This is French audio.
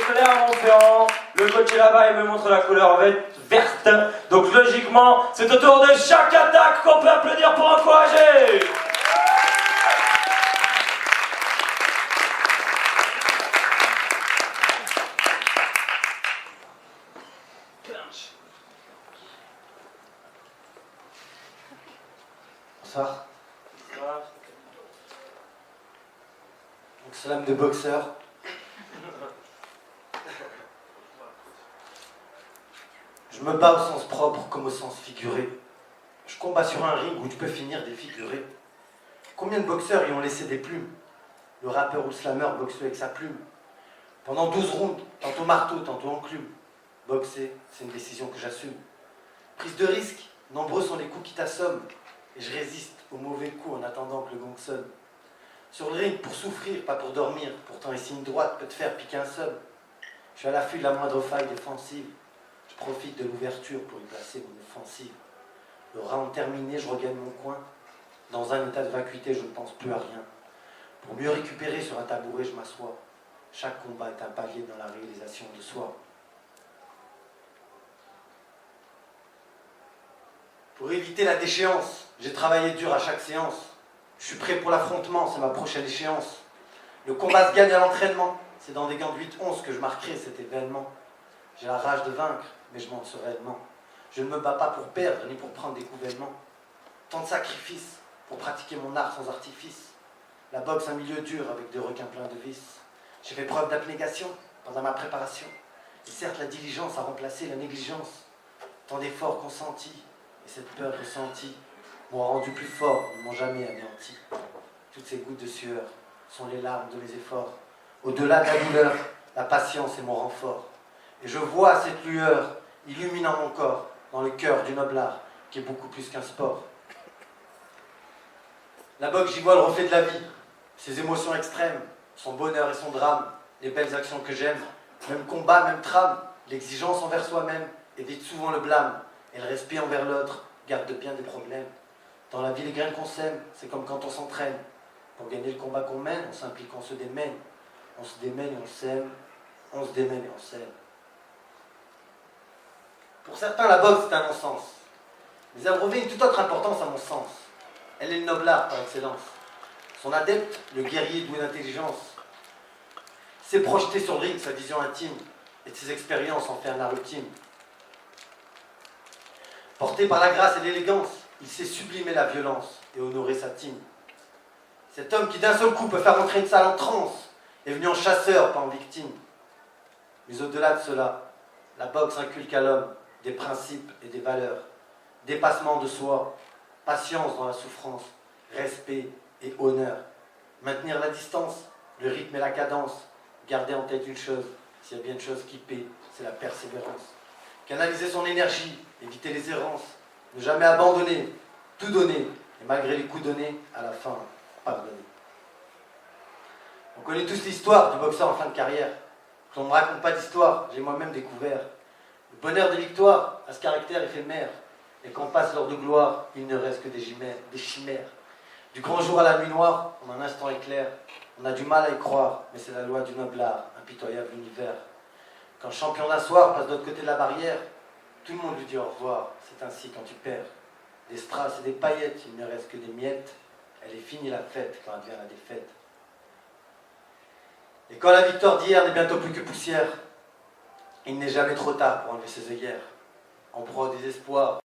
Clermont-Ferrand. Le coach est là-bas et me montre la couleur verte. Donc logiquement, c'est au tour de chaque attaque qu'on peut applaudir pour encourager. Bonsoir. Donc slam de boxeur. Je me bats au sens propre comme au sens figuré. Je combats sur un ring où tu peux finir défiguré. Combien de boxeurs y ont laissé des plumes? Le rappeur ou le slammer boxe avec sa plume. Pendant 12 rounds, tantôt marteau, tantôt enclume. Boxer, c'est une décision que j'assume. Prise de risque, nombreux sont les coups qui t'assomment. Et je résiste aux mauvais coups en attendant que le gong sonne. Sur le ring pour souffrir, pas pour dormir. Pourtant les signes droite peut te faire piquer un seum. Je suis à l'affût de la moindre faille défensive. Je profite de l'ouverture pour y placer mon offensive. Le round terminé, je regagne mon coin. Dans un état de vacuité, je ne pense plus à rien. Pour mieux récupérer sur un tabouret, je m'assois. Chaque combat est un palier dans la réalisation de soi. Pour éviter la déchéance, j'ai travaillé dur à chaque séance. Je suis prêt pour l'affrontement, c'est ma prochaine échéance. Le combat se gagne à l'entraînement. C'est dans des gants de 8-11 que je marquerai cet événement. J'ai la rage de vaincre, mais je m'en sereinement. Je ne me bats pas pour perdre, ni pour prendre des coups vainement. Tant de sacrifices pour pratiquer mon art sans artifice. La boxe, un milieu dur avec des requins pleins de vices. J'ai fait preuve d'abnégation pendant ma préparation. Et certes, la diligence a remplacé la négligence. Tant d'efforts consentis et cette peur ressentie m'ont rendu plus fort, ne m'ont jamais anéanti. Toutes ces gouttes de sueur sont les larmes de mes efforts. Au-delà de la douleur, la patience est mon renfort. Et je vois cette lueur illuminant mon corps dans le cœur du noble art qui est beaucoup plus qu'un sport. La boxe, j'y vois le reflet de la vie, ses émotions extrêmes, son bonheur et son drame, les belles actions que j'aime, même combat, même trame, l'exigence envers soi-même évite souvent le blâme, et le respect envers l'autre garde bien des problèmes. Dans la vie, les graines qu'on sème, c'est comme quand on s'entraîne. Pour gagner le combat qu'on mène, on s'implique, on se démène. On se démène et on s'aime, on se démène et on s'aime. Pour certains, la boxe est un non-sens, mais elle revêt une toute autre importance à mon sens. Elle est le noble art par excellence. Son adepte, le guerrier doué d'intelligence, s'est projeté sur le ring sa vision intime, et de ses expériences en fait un art ultime. Porté par la grâce et l'élégance, il sait sublimer la violence et honorer sa team. Cet homme qui d'un seul coup peut faire entrer une salle en transe est venu en chasseur, pas en victime. Mais au-delà de cela, la boxe inculque à l'homme des principes et des valeurs, dépassement de soi, patience dans la souffrance, respect et honneur. Maintenir la distance, le rythme et la cadence, garder en tête une chose, s'il y a bien une chose qui paie, c'est la persévérance. Canaliser son énergie, éviter les errances, ne jamais abandonner, tout donner, et malgré les coups donnés, à la fin, pardonner. On connaît tous l'histoire du boxeur en fin de carrière. On ne me raconte pas d'histoire, j'ai moi-même découvert. Le bonheur des victoires a ce caractère éphémère, et quand passe l'heure de gloire, il ne reste que des chimères. Du grand jour à la nuit noire, en un instant éclair, on a du mal à y croire, mais c'est la loi du noble art, impitoyable univers. Quand le champion d'un soir passe de l'autre côté de la barrière, tout le monde lui dit au revoir, c'est ainsi quand tu perds. Des strass et des paillettes, il ne reste que des miettes, elle est finie la fête quand advient la défaite. Et quand la victoire d'hier n'est bientôt plus que poussière, il n'est jamais trop tard pour enlever ses œillères. En proie au désespoir,